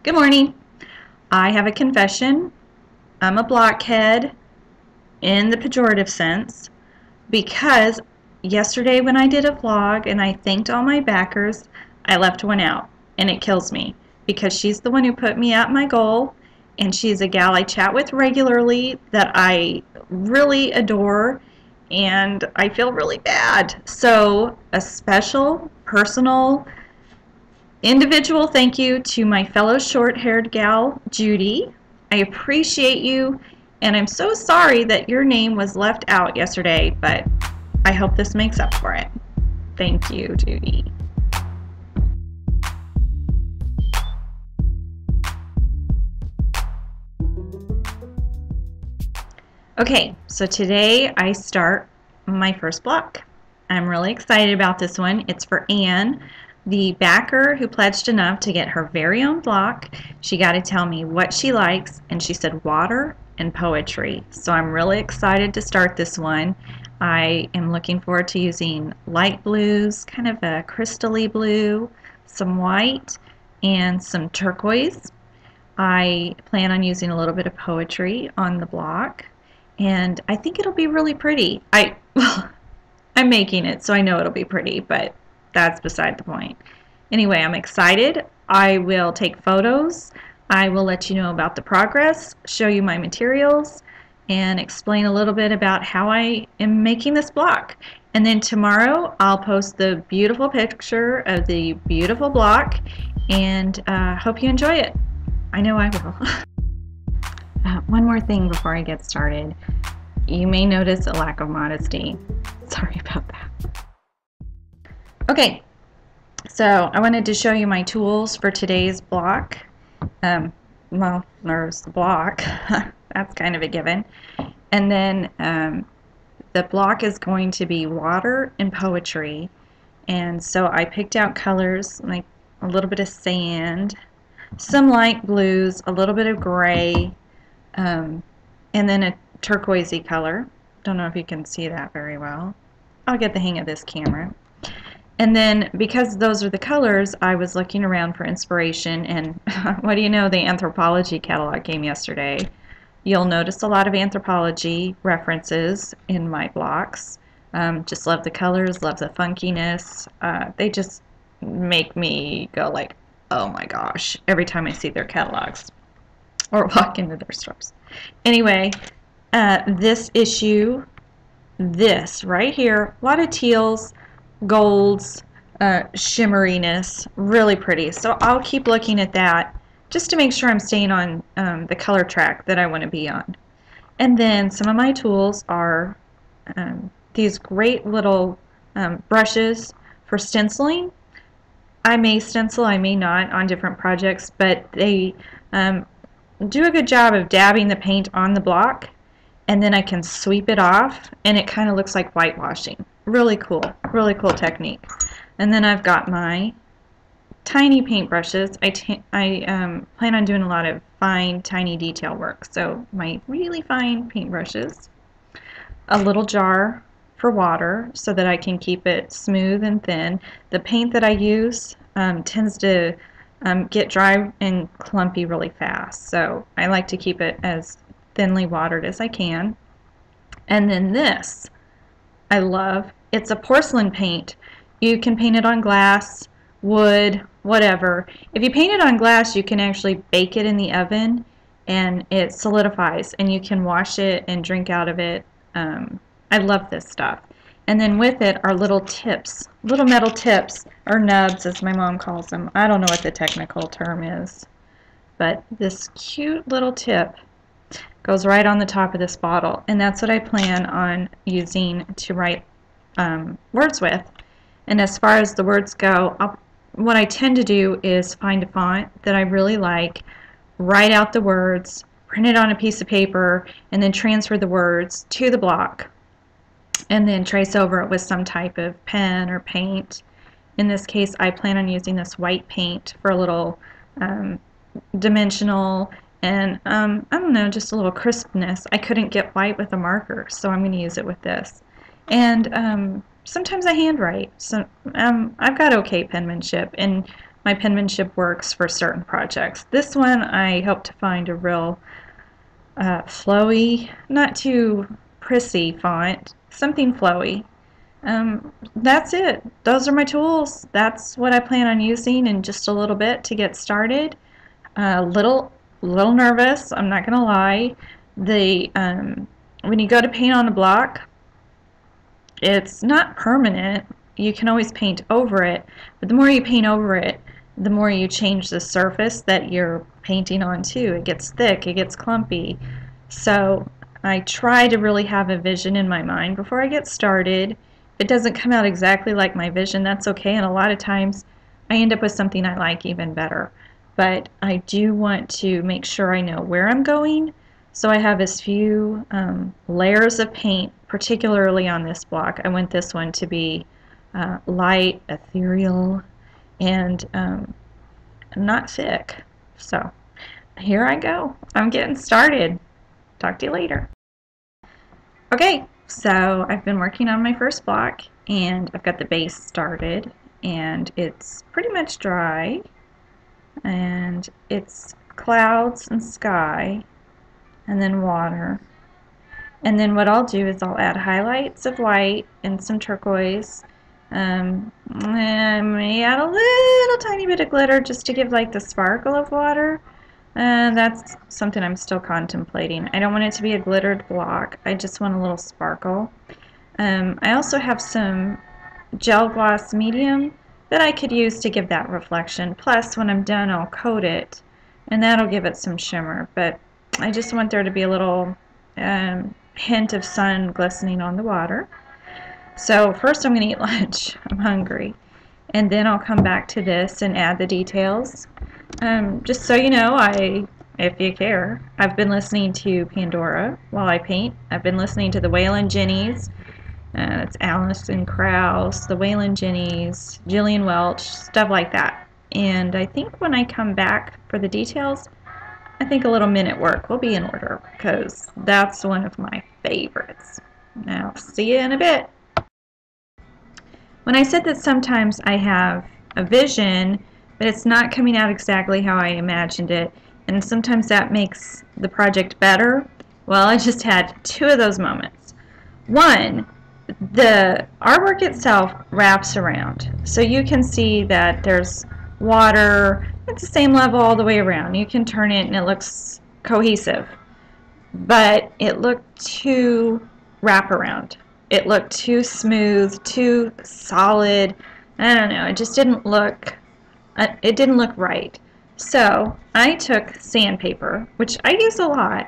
Good morning. I have a confession. I'm a blockhead in the pejorative sense because yesterday when I did a vlog and I thanked all my backers, I left one out, and it kills me because she's the one who put me at my goal, and she's a gal I chat with regularly that I really adore, and I feel really bad. So a special, personal, individual thank you to my fellow short-haired gal, Judy. I appreciate you, and I'm so sorry that your name was left out yesterday, but I hope this makes up for it. Thank you, Judy. Okay, so today I start my first block. I'm really excited about this one. It's for Anne, the backer who pledged enough to get her very own block. She got to tell me what she likes, and she said water and poetry. So I'm really excited to start this one. I am looking forward to using light blues, kind of a crystally blue, some white, and some turquoise. I plan on using a little bit of poetry on the block, and I think it'll be really pretty. I'm making it, so I know it'll be pretty, but that's beside the point. Anyway, I'm excited. I will take photos. I will let you know about the progress, show you my materials, and explain a little bit about how I am making this block. And then tomorrow I'll post the beautiful picture of the beautiful block, and hope you enjoy it. I know I will. One more thing before I get started. You may notice a lack of modesty. Sorry about that. Okay, so I wanted to show you my tools for today's block. Well, there's the block. That's kind of a given. And then the block is going to be water and poetry. And so I picked out colors like a little bit of sand, some light blues, a little bit of gray, and then a turquoisey color. Don't know if you can see that very well. I'll get the hang of this camera. And then because those are the colors, I was looking around for inspiration, and what do you know, the Anthropologie catalog came yesterday. You'll notice a lot of Anthropologie references in my blocks. Just love the colors, love the funkiness. They just make me go like, oh my gosh, every time I see their catalogs or walk into their stores. Anyway, this issue, this right here, a lot of teals, golds, shimmeriness, really pretty. So I'll keep looking at that just to make sure I'm staying on the color track that I want to be on. And then some of my tools are these great little brushes for stenciling. I may stencil, I may not on different projects, but they do a good job of dabbing the paint on the block, and then I can sweep it off and it kind of looks like whitewashing. Really cool technique. And then I've got my tiny paintbrushes. I plan on doing a lot of fine, tiny detail work. So my really fine paintbrushes, a little jar for water so that I can keep it smooth and thin. The paint that I use tends to get dry and clumpy really fast, so I like to keep it as thinly watered as I can. And then this I love. It's a porcelain paint. You can paint it on glass, wood, whatever. If you paint it on glass, you can actually bake it in the oven and it solidifies, and you can wash it and drink out of it. I love this stuff. And then with it are little tips, little metal tips, or nubs as my mom calls them. I don't know what the technical term is, but this cute little tip goes right on the top of this bottle, and that's what I plan on using to write words with. And as far as the words go, what I tend to do is find a font that I really like, write out the words, print it on a piece of paper, and then transfer the words to the block, and then trace over it with some type of pen or paint. In this case, I plan on using this white paint for a little dimensional and I don't know, just a little crispness. I couldn't get white with a marker, so I'm going to use it with this. And sometimes I handwrite, so I've got okay penmanship, and my penmanship works for certain projects. This one I hope to find a real flowy, not too prissy font, something flowy. That's it. Those are my tools. That's what I plan on using in just a little bit to get started. Little nervous, I'm not gonna lie. When you go to paint on a block, it's not permanent. You can always paint over it, but the more you paint over it, the more you change the surface that you're painting on too. It gets thick, it gets clumpy. So I try to really have a vision in my mind before I get started. If it doesn't come out exactly like my vision, that's okay, and a lot of times I end up with something I like even better. But I do want to make sure I know where I'm going, so I have as few layers of paint, particularly on this block. I want this one to be light, ethereal, and not thick. So here I go. I'm getting started. Talk to you later. Okay, so I've been working on my first block, and I've got the base started, and it's pretty much dry, and it's clouds and sky, and then water. And then what I'll do is I'll add highlights of white and some turquoise. I may add a little tiny bit of glitter just to give like the sparkle of water. That's something I'm still contemplating. I don't want it to be a glittered block. I just want a little sparkle. I also have some gel gloss medium that I could use to give that reflection. Plus, when I'm done, I'll coat it, and that'll give it some shimmer. But I just want there to be a little hint of sun glistening on the water. So first I'm going to eat lunch. I'm hungry. And then I'll come back to this and add the details. Just so you know, if you care, I've been listening to Pandora while I paint. I've been listening to the Waylon Jennings. It's Alison Krauss, the Waylon Jennings, Gillian Welch, stuff like that. And I think when I come back for the details, I think a little minute work will be in order, because that's one of my favorites. Now, see you in a bit. When I said that sometimes I have a vision, but it's not coming out exactly how I imagined it, and sometimes that makes the project better, well, I just had two of those moments. One, the artwork itself wraps around, so you can see that there's water at the same level all the way around. You can turn it and it looks cohesive, but it looked too wraparound. It looked too smooth, too solid. I don't know, it just didn't look right. So I took sandpaper, which I use a lot,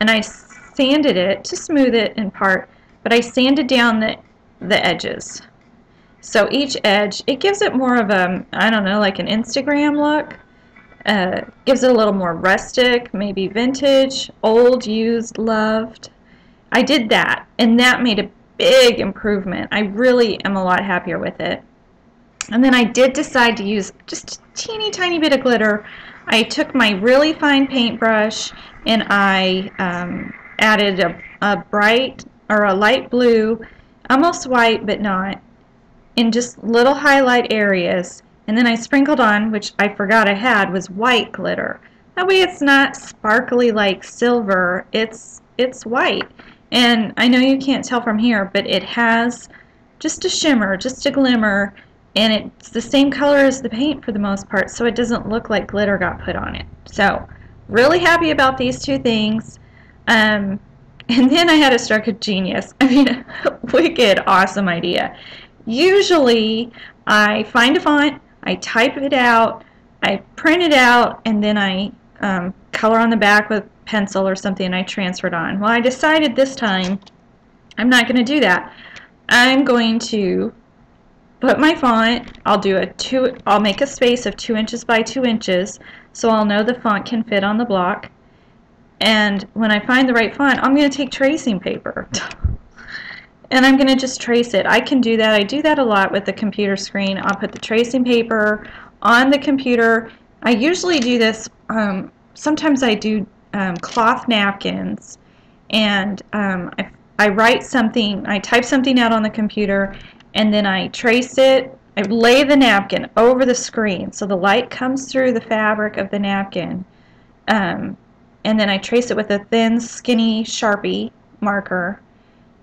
and I sanded it to smooth it in part, but I sanded down the edges. So each edge, it gives it more of a, I don't know, like an Instagram look. Gives it a little more rustic, maybe vintage, old, used, loved. I did that, and that made a big improvement. I really am a lot happier with it. And then I did decide to use just a teeny tiny bit of glitter. I took my really fine paintbrush and I added a bright or a light blue, almost white but not, in just little highlight areas. And then I sprinkled on, which I forgot I had, was white glitter. That way it's not sparkly like silver, it's white. And I know you can't tell from here, but it has just a shimmer, just a glimmer, and it's the same color as the paint for the most part, so it doesn't look like glitter got put on it. So, really happy about these two things. And then I had a stroke of genius. I mean, wicked awesome idea. Usually, I find a font, I type it out, I print it out, and then I color on the back with pencil or something, and I transfer it on. Well, I decided this time I'm not going to do that. I'm going to put my font, I'll make a space of 2 inches by 2 inches so I'll know the font can fit on the block. And when I find the right font, I'm going to take tracing paper and I'm going to just trace it. I can do that. I do that a lot with the computer screen. I'll put the tracing paper on the computer. I usually do this, sometimes I do cloth napkins, and I write something, I type something out on the computer, and then I trace it I lay the napkin over the screen so the light comes through the fabric of the napkin. And then I trace it with a thin, skinny Sharpie marker.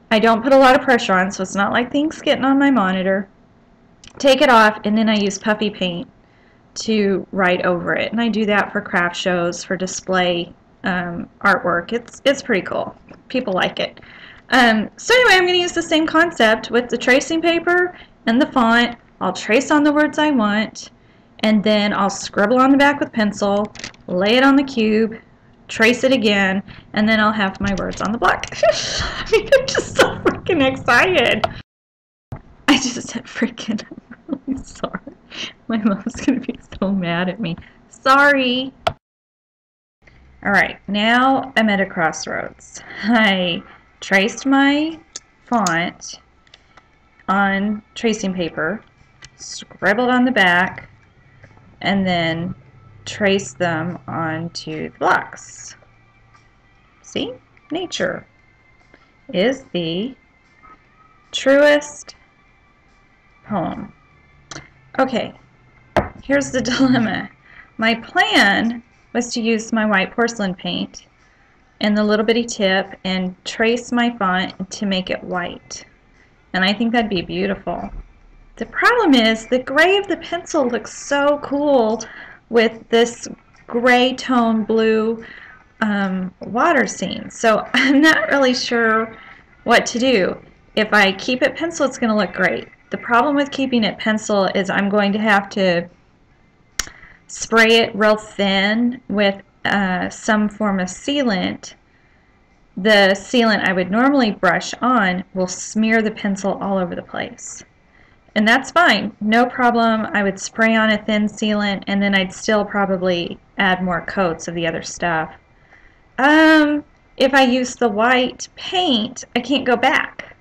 I don't put a lot of pressure on, so it's not like things getting on my monitor. Take it off, and then I use puffy paint to write over it. And I do that for craft shows, for display artwork. It's pretty cool. People like it. So anyway, I'm going to use the same concept with the tracing paper and the font. I'll trace on the words I want, and then I'll scribble on the back with pencil, lay it on the cube, trace it again, and then I'll have my words on the block. I mean, I'm just so freaking excited. I just said freaking. I'm really sorry. My mom's going to be so mad at me. Sorry. Alright, now I'm at a crossroads. I traced my font on tracing paper, scribbled on the back, and then traced them onto the blocks. See? Nature is the truest poem. Okay, here's the dilemma. My plan was to use my white porcelain paint and the little bitty tip and trace my font to make it white. And I think that'd be beautiful. The problem is the gray of the pencil looks so cool with this gray tone blue water scene. So I'm not really sure what to do. If I keep it pencil, it's going to look great. The problem with keeping it pencil is I'm going to have to spray it real thin with some form of sealant. The sealant I would normally brush on will smear the pencil all over the place. And that's fine, no problem. I would spray on a thin sealant and then I'd still probably add more coats of the other stuff. If I use the white paint, I can't go back.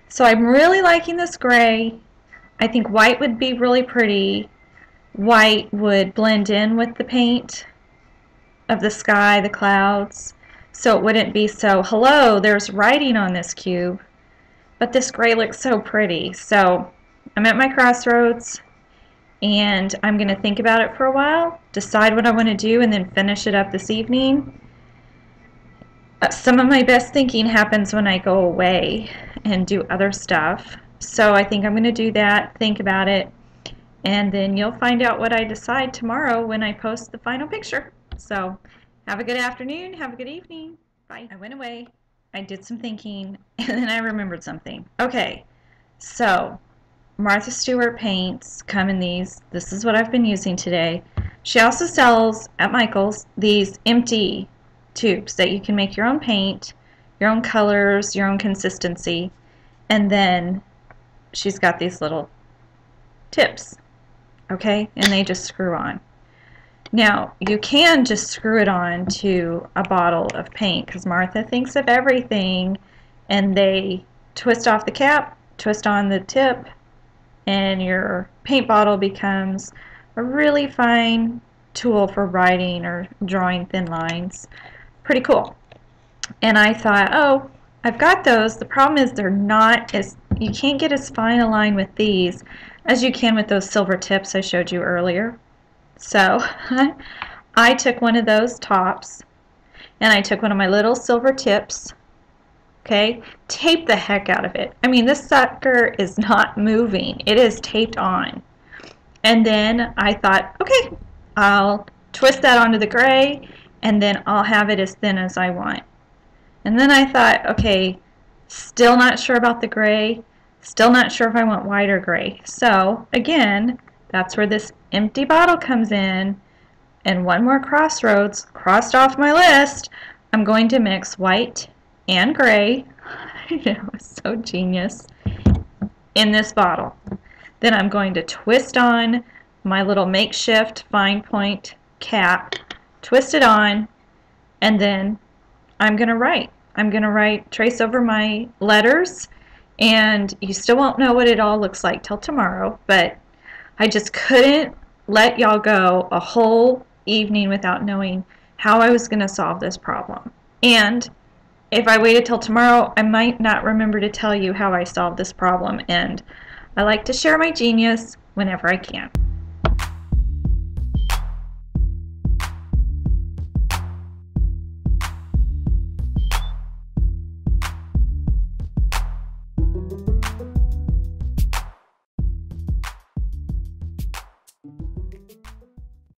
So I'm really liking this gray. I think white would be really pretty. White would blend in with the paint of the sky, the clouds, so it wouldn't be so, hello, there's writing on this cube. But this gray looks so pretty. So I'm at my crossroads, and I'm going to think about it for a while, decide what I want to do, and then finish it up this evening. Some of my best thinking happens when I go away and do other stuff. So I think I'm going to do that, think about it, and then you'll find out what I decide tomorrow when I post the final picture. So have a good afternoon, have a good evening. Bye. I went away, I did some thinking, and then I remembered something. Okay, so Martha Stewart paints come in these. This is what I've been using today. She also sells at Michael's these empty tubes that you can make your own paint, your own colors, your own consistency, and then she's got these little tips. Okay, and they just screw on. Now, you can just screw it on to a bottle of paint because Martha thinks of everything, and they twist off the cap, twist on the tip, and your paint bottle becomes a really fine tool for writing or drawing thin lines. Pretty cool. And I thought, oh, I've got those. The problem is they're not as, you can't get as fine a line with these as you can with those silver tips I showed you earlier. So I took one of those tops and I took one of my little silver tips, okay, taped the heck out of it. I mean, this sucker is not moving. It is taped on. And then I thought, okay, I'll twist that onto the gray and then I'll have it as thin as I want. And then I thought, okay, still not sure about the gray. Still not sure if I want white or gray. So again, that's where this empty bottle comes in, and one more crossroads crossed off my list. I'm going to mix white and gray. I know, it's so genius. In this bottle. Then I'm going to twist on my little makeshift fine point cap, twist it on, and then I'm going to write. I'm going to write, trace over my letters, and you still won't know what it all looks like till tomorrow, but I just couldn't let y'all go a whole evening without knowing how I was going to solve this problem. And if I waited till tomorrow, I might not remember to tell you how I solved this problem, and I like to share my genius whenever I can.